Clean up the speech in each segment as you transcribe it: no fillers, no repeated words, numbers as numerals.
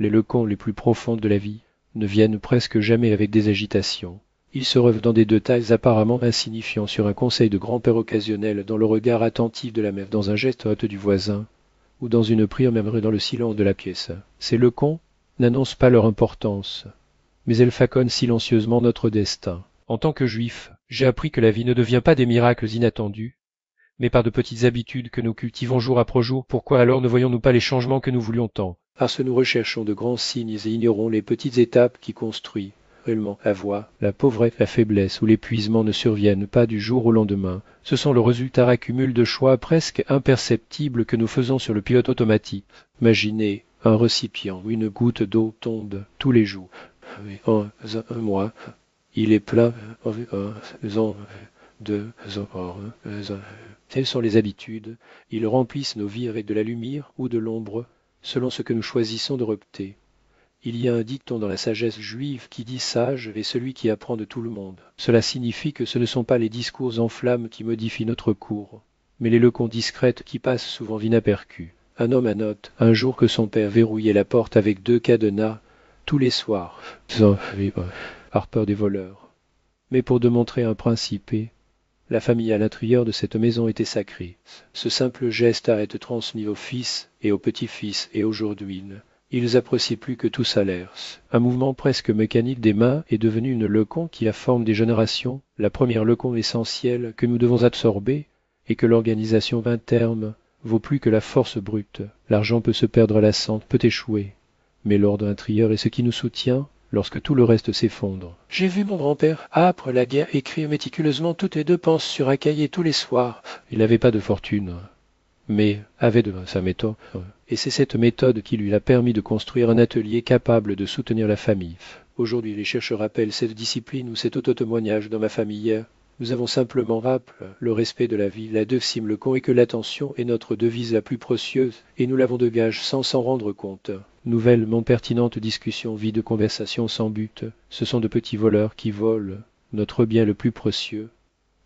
Les leçons les plus profondes de la vie ne viennent presque jamais avec des agitations. Ils se rêvent dans des détails apparemment insignifiants, sur un conseil de grand-père occasionnel, dans le regard attentif de la mère, dans un geste hâte du voisin, ou dans une prière murmurée dans le silence de la pièce. Ces leçons n'annoncent pas leur importance, mais elles faconnent silencieusement notre destin. En tant que juif, j'ai appris que la vie ne devient pas des miracles inattendus, mais par de petites habitudes que nous cultivons jour après jour. Pourquoi alors ne voyons-nous pas les changements que nous voulions tant? Parce que nous recherchons de grands signes et ignorons les petites étapes qui construisent réellement la voie. La pauvresse, la faiblesse ou l'épuisement ne surviennent pas du jour au lendemain. Ce sont le résultat accumul de choix presque imperceptibles que nous faisons sur le pilote automatique. Imaginez un récipient où une goutte d'eau tombe tous les jours. En un mois, il est plein. Telles sont les habitudes. Ils remplissent nos vies avec de la lumière ou de l'ombre, selon ce que nous choisissons de repter. Il y a un dicton dans la sagesse juive qui dit sage est celui qui apprend de tout le monde. Cela signifie que ce ne sont pas les discours en flammes qui modifient notre cours, mais les leçons discrètes qui passent souvent inaperçues. Un homme annote un jour que son père verrouillait la porte avec 2 cadenas tous les soirs, par peur des voleurs. Mais pour démontrer un principé, la famille à l'intérieur de cette maison était sacrée. Ce simple geste a été transmis aux fils et aux petits-fils, et aujourd'hui, ils apprécient plus que tout salaire. Un mouvement presque mécanique des mains est devenu une leçon qui la forme des générations, la première leçon essentielle que nous devons absorber, et que l'organisation interne vaut plus que la force brute. L'argent peut se perdre à la cente, peut échouer, mais l'ordre intérieur est ce qui nous soutient lorsque tout le reste s'effondre. J'ai vu mon grand-père, âpre la guerre, écrire méticuleusement toutes les 2 pensées sur un cahier tous les soirs. Il n'avait pas de fortune, mais avait de sa méthode, et c'est cette méthode qui lui a permis de construire un atelier capable de soutenir la famille. Aujourd'hui, les chercheurs rappellent cette discipline ou cet auto-témoignage dans ma famille. Nous avons simplement rappelé le respect de la vie, la deuxième leçon est que l'attention est notre devise la plus précieuse, et nous l'avons de gage sans s'en rendre compte. Nouvellement pertinente discussion, vie de conversation sans but, ce sont de petits voleurs qui volent notre bien le plus précieux.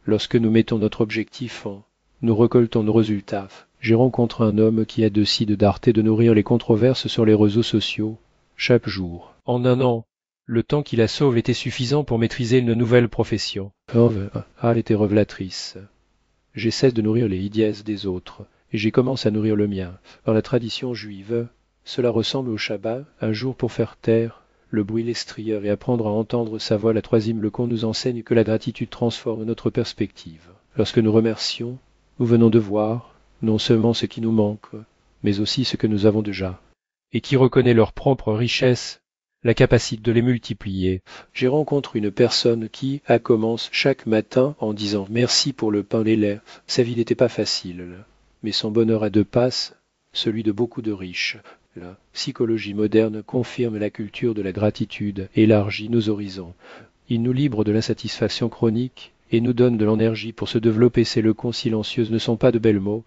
Lorsque nous mettons notre objectif en, nous récoltons nos résultats. J'ai rencontré un homme qui a décidé d'arrêter de nourrir les controverses sur les réseaux sociaux chaque jour. En un an, le temps qui la sauve était suffisant pour maîtriser une nouvelle profession. Elle était révélatrice. J'ai cessé de nourrir les idées des autres, et j'ai commencé à nourrir le mien. Dans la tradition juive, cela ressemble au Shabbat, un jour pour faire taire le bruit l'extérieur et apprendre à entendre sa voix. La troisième leçon nous enseigne que la gratitude transforme notre perspective. Lorsque nous remercions, nous venons de voir non seulement ce qui nous manque, mais aussi ce que nous avons déjà, et qui reconnaît leur propre richesse, la capacité de les multiplier. J'ai rencontré une personne qui commence chaque matin en disant merci pour le pain et l'air. Sa vie n'était pas facile, mais son bonheur à 2 passes, celui de beaucoup de riches. La psychologie moderne confirme la culture de la gratitude, élargit nos horizons. Il nous libre de l'insatisfaction chronique et nous donne de l'énergie pour se développer. Ces leçons silencieuses ne sont pas de belles mots,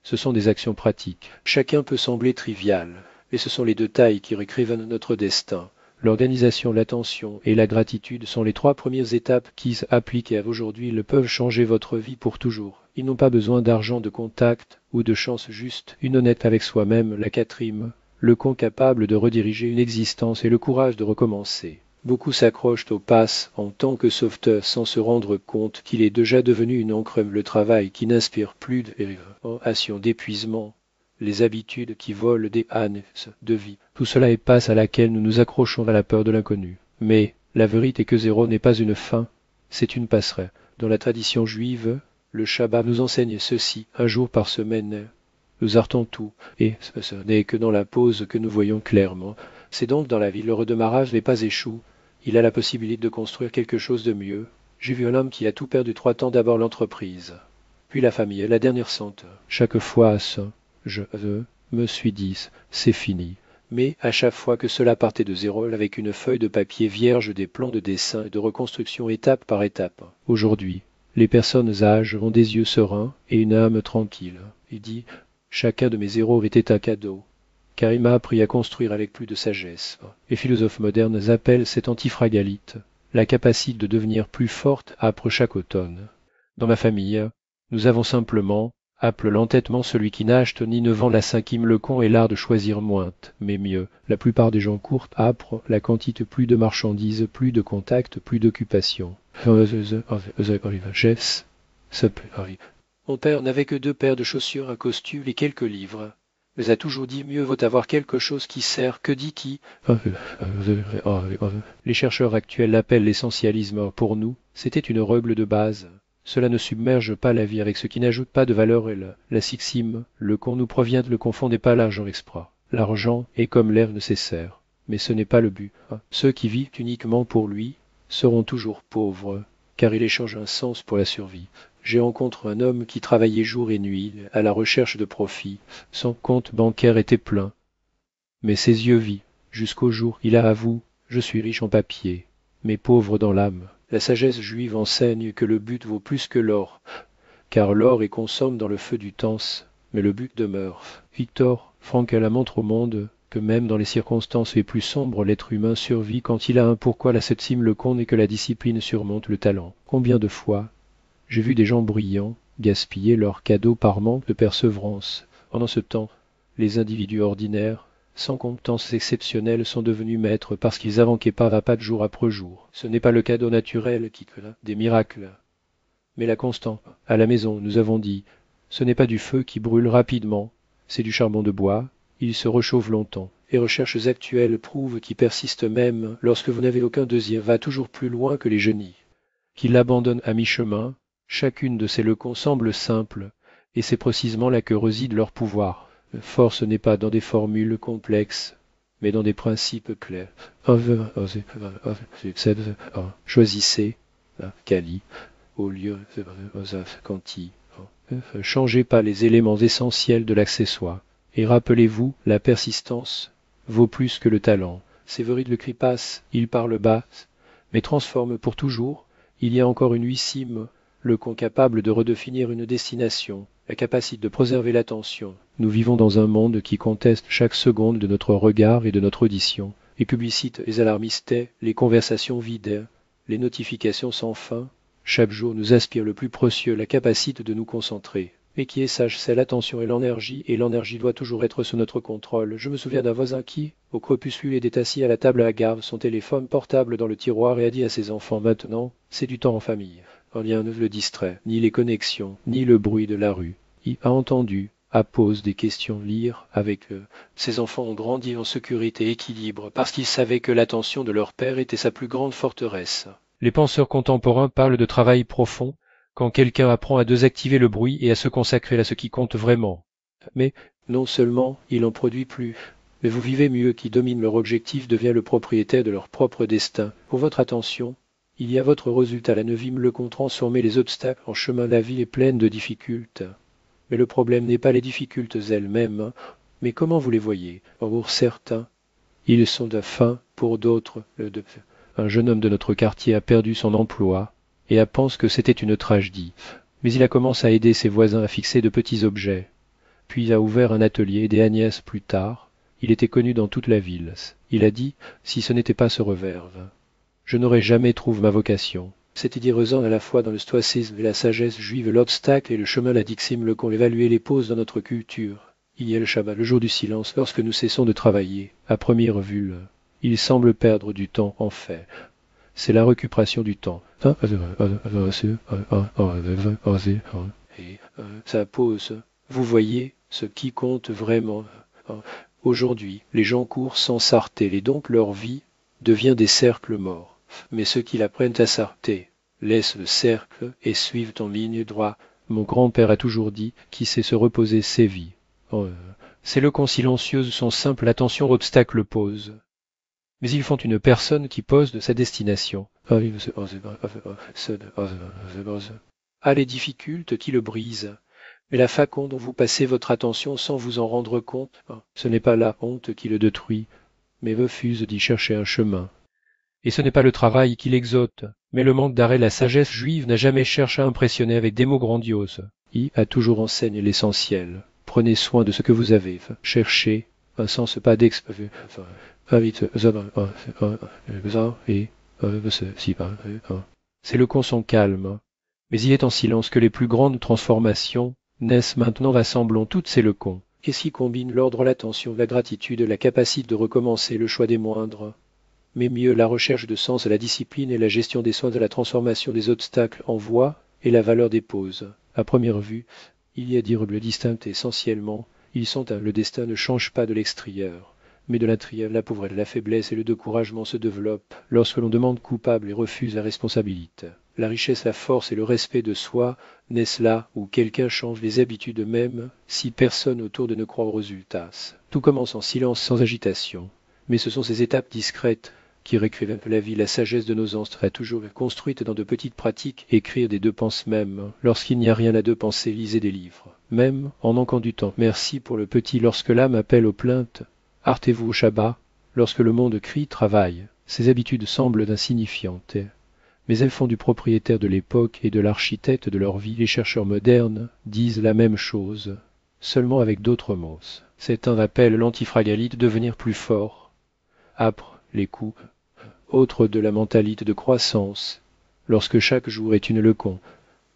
ce sont des actions pratiques. Chacun peut sembler trivial, mais ce sont les détails qui réécrivent notre destin. L'organisation, l'attention et la gratitude sont les 3 premières étapes qui, appliquées à aujourd'hui, peuvent changer votre vie pour toujours. Ils n'ont pas besoin d'argent, de contact ou de chance, juste une honnête avec soi-même. La 4e, leçon capable de rediriger une existence et le courage de recommencer. Beaucoup s'accrochent au pass en tant que sauveteur sans se rendre compte qu'il est déjà devenu une encre, le travail qui n'inspire plus d'épuisement, les habitudes qui volent des ânes de vie. Tout cela est passe à laquelle nous nous accrochons à la peur de l'inconnu. Mais la vérité est que 0 n'est pas une fin, c'est une passerelle. Dans la tradition juive, le Shabbat nous enseigne ceci, un jour par semaine. Nous arrêtons tout, et ce n'est que dans la pause que nous voyons clairement. C'est donc dans la vie, le redémarrage n'est pas échoue. Il a la possibilité de construire quelque chose de mieux. J'ai vu un homme qui a tout perdu 3 temps, d'abord l'entreprise, puis la famille, la dernière senteur. Chaque fois, je me suis dit, c'est fini. Mais à chaque fois que cela partait de 0, avec une feuille de papier vierge, des plans de dessin et de reconstruction étape par étape. Aujourd'hui, les personnes âgées ont des yeux sereins et une âme tranquille. Il dit, chacun de mes 0 était un cadeau, car il m'a appris à construire avec plus de sagesse. Les philosophes modernes appellent cette antifragalite la capacité de devenir plus forte après chaque automne. Dans ma famille, nous avons simplement Appele l'entêtement celui qui n'achète ni ne vend la cinquième lecon et l'art de choisir mointe, mais mieux. La plupart des gens courent, âpres, la quantité plus de marchandises, plus de contacts, plus d'occupation. Mon père n'avait que 2 paires de chaussures, un costume et quelques livres. Mais a toujours dit mieux vaut avoir quelque chose qui sert que dit qui. Les chercheurs actuels l'appellent l'essentialisme. Pour nous, c'était une règle de base. Cela ne submerge pas la vie avec ce qui n'ajoute pas de valeur et la sixime, le qu'on nous provient de le confondez pas l'argent exprès. L'argent est comme l'air nécessaire, mais ce n'est pas le but. Ceux qui vivent uniquement pour lui seront toujours pauvres, car il échange un sens pour la survie. J'ai rencontré un homme qui travaillait jour et nuit à la recherche de profit. Son compte bancaire était plein, mais ses yeux vivent. Jusqu'au jour, il avoue, je suis riche en papier, mais pauvre dans l'âme. La sagesse juive enseigne que le but vaut plus que l'or, car l'or est consomme dans le feu du temps, mais le but demeure. Victor Frankl montre au monde que même dans les circonstances les plus sombres, l'être humain survit quand il a un pourquoi la septime le compte et que la discipline surmonte le talent. Combien de fois j'ai vu des gens brillants gaspiller leurs cadeaux par manque de persévérance. Pendant ce temps, les individus ordinaires, sans compétences exceptionnelles, sont devenus maîtres parce qu'ils avanquaient pas à pas de jour après jour. Ce n'est pas le cadeau naturel qui crée des miracles, mais la constance. À la maison, nous avons dit, ce n'est pas du feu qui brûle rapidement, c'est du charbon de bois, il se réchauffe longtemps. Les recherches actuelles prouvent qu'il persiste même lorsque vous n'avez aucun désir, va toujours plus loin que les génies, qu'il l'abandonne à mi-chemin. Chacune de ces leçons semble simple, et c'est précisément là que réside leur pouvoir. Force n'est pas dans des formules complexes, mais dans des principes clairs. Choisissez, Kali, au lieu de Kanti. Changez pas les éléments essentiels de l'accessoire, et rappelez-vous, la persistance vaut plus que le talent. Sévéride le Kripas, il parle bas, mais transforme pour toujours. Il y a encore une huitième le con capable de redéfinir une destination, la capacité de préserver l'attention. Nous vivons dans un monde qui conteste chaque seconde de notre regard et de notre audition. Les publicités, les alarmistes, les conversations vides, les notifications sans fin. Chaque jour nous aspire le plus précieux, la capacité de nous concentrer. Et qui est sage, c'est l'attention et l'énergie doit toujours être sous notre contrôle. Je me souviens d'un voisin qui, au crépuscule, était assis à la table à garde, son téléphone portable dans le tiroir et a dit à ses enfants, maintenant, c'est du temps en famille. Rien ne le distrait, ni les connexions, ni le bruit de la rue. Il a entendu, à pose des questions, lire avec eux. Ses enfants ont grandi en sécurité et équilibre, parce qu'ils savaient que l'attention de leur père était sa plus grande forteresse. Les penseurs contemporains parlent de travail profond, quand quelqu'un apprend à désactiver le bruit et à se consacrer à ce qui compte vraiment. Mais non seulement il n'en produit plus, mais vous vivez mieux, qui domine leur objectif devient le propriétaire de leur propre destin. Pour votre attention, il y a votre résultat, la neuvième leçon transformer les obstacles en chemin. La vie est pleine de difficultés. Mais le problème n'est pas les difficultés elles-mêmes, mais comment vous les voyez. Pour certains, ils sont de faim, pour d'autres, un jeune homme de notre quartier a perdu son emploi et pense que c'était une tragédie. Mais il a commencé à aider ses voisins à fixer de petits objets, puis a ouvert un atelier des Agnès plus tard. Il était connu dans toute la ville. Il a dit, si ce n'était pas ce reverve, je n'aurais jamais trouvé ma vocation. Cette idée résonne à la fois dans le stoïcisme et la sagesse juive, l'obstacle et le chemin, la dixime, le qu'on évaluer les pauses dans notre culture. Il y a le Shabbat, le jour du silence, lorsque nous cessons de travailler. À première vue, il semble perdre du temps, en fait. C'est la récupération du temps. Et ça pose. Vous voyez ce qui compte vraiment. Aujourd'hui, les gens courent sans s'arrêter, et donc leur vie devient des cercles morts. Mais ceux qui l'apprennent à s'arrêter laissent le cercle et suivent en ligne droite. Mon grand-père a toujours dit, qui sait se reposer sévit. Ces leçons silencieuses sont simples, attention, obstacle pose. Mais ils font une personne qui pose de sa destination. Ah, les difficultés qui le brisent. Mais la façon dont vous passez votre attention sans vous en rendre compte, ce n'est pas la honte qui le détruit, mais refuse d'y chercher un chemin. Et ce n'est pas le travail qui l'exote, mais le manque d'arrêt. La sagesse juive n'a jamais cherché à impressionner avec des mots grandioses. Il a toujours enseigné l'essentiel. Prenez soin de ce que vous avez. Cherchez un sens pas c'est le con son calme, mais il est en silence que les plus grandes transformations N'est-ce maintenant rassemblons toutes ces leçons, et s'y combine l'ordre, l'attention, la gratitude, la capacité de recommencer, le choix des moindres, mais mieux la recherche de sens, la discipline et la gestion des soins de la transformation des obstacles en voie et la valeur des pauses. À première vue, il y a d'irréductibles distincts essentiellement, ils sont un, le destin ne change pas de l'extérieur, mais de l'intérieur, la pauvreté, la faiblesse et le découragement se développent lorsque l'on demande coupable et refuse la responsabilité. La richesse, la force et le respect de soi naissent là où quelqu'un change les habitudes même si personne autour de ne croit aux résultats. Tout commence en silence sans agitation, mais ce sont ces étapes discrètes qui réécrivent un peu la vie, la sagesse de nos ancêtres, toujours construite dans de petites pratiques, écrire des deux penses même. Lorsqu'il n'y a rien à deux penser, lisez des livres. Même en manquant du temps. Merci pour le petit. Lorsque l'âme appelle aux plaintes, heurtez-vous au Shabbat. Lorsque le monde crie, travaille. Ces habitudes semblent insignifiantes, mais elles font du propriétaire de l'époque et de l'architecte de leur vie. Les chercheurs modernes disent la même chose, seulement avec d'autres mots. Certains appellent l'antifragalite devenir plus fort. Âpre les coups, autres de la mentalité de croissance, lorsque chaque jour est une leçon.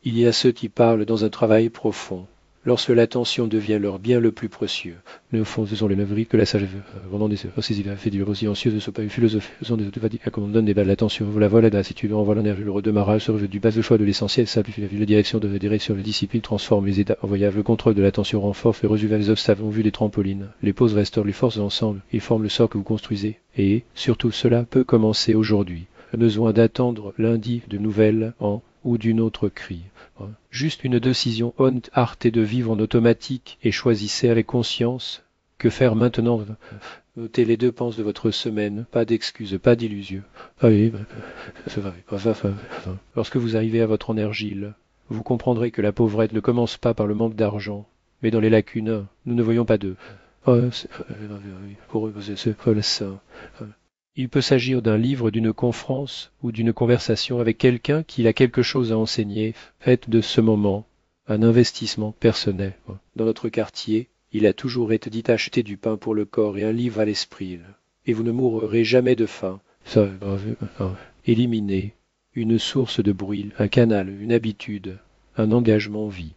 Il y a ceux qui parlent dans un travail profond, lorsque l'attention devient leur bien le plus précieux. Ne font ce sont les neuvries que la sagesse vendant des saisie la fait du silencieux de ce pas une philosophie, ce sont des autovadiques à donne des balles l'attention, vous la voilà là, si tu veux envoie l'énergie, le redémarrage, se revêt du bas de choix de l'essentiel, simplifie la direction de la direction, la discipline transforme les états envoyables, le contrôle de l'attention renforce, fait résultat les obstacles en vue des trampolines, les pauses restaurent les forces ensemble, ils forment le sort que vous construisez, et, surtout cela peut commencer aujourd'hui. Besoin d'attendre lundi de nouvelles en ou d'une autre cri. Juste une décision honnête, arrêtez de vivre en automatique et choisissez avec conscience. Que faire maintenant? Notez les deux penses de votre semaine, pas d'excuses, pas d'illusions. Lorsque vous arrivez à votre énergie, vous comprendrez que la pauvrette ne commence pas par le manque d'argent, mais dans les lacunes. Nous ne voyons pas d'eux. Il peut s'agir d'un livre, d'une conférence ou d'une conversation avec quelqu'un qui a quelque chose à enseigner. Faites de ce moment un investissement personnel. Dans notre quartier, il a toujours été dit acheter du pain pour le corps et un livre à l'esprit, et vous ne mourrez jamais de faim. Éliminez une source de bruit, un canal, une habitude, un engagement vie.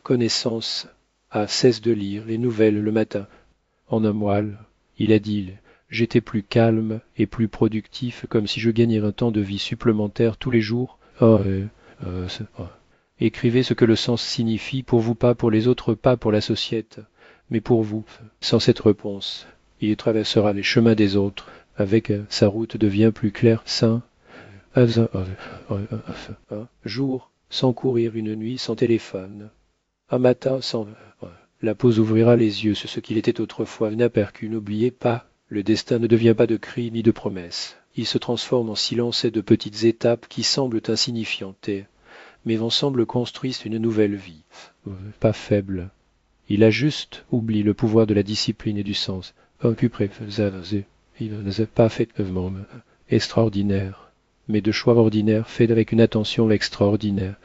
Connaissance. Cesse de lire les nouvelles le matin. En un mois, il a dit, j'étais plus calme et plus productif, comme si je gagnais un temps de vie supplémentaire tous les jours. Écrivez ce que le sens signifie, pour vous pas, pour les autres pas, pour la société, mais pour vous. Sans cette réponse, il traversera les chemins des autres, avec sa route devient plus claire, sain. Un jour, sans courir, une nuit, sans téléphone. Un matin, sans... La pause ouvrira les yeux sur ce qu'il était autrefois, inaperçu. N'oubliez pas, le destin ne devient pas de cris ni de promesses. Il se transforme en silence et de petites étapes qui semblent insignifiantes, mais ensemble construisent une nouvelle vie. Pas faible. Il a juste oublié le pouvoir de la discipline et du sens. Il ne pas fait extraordinaire, mais de choix ordinaires faits avec une attention extraordinaire.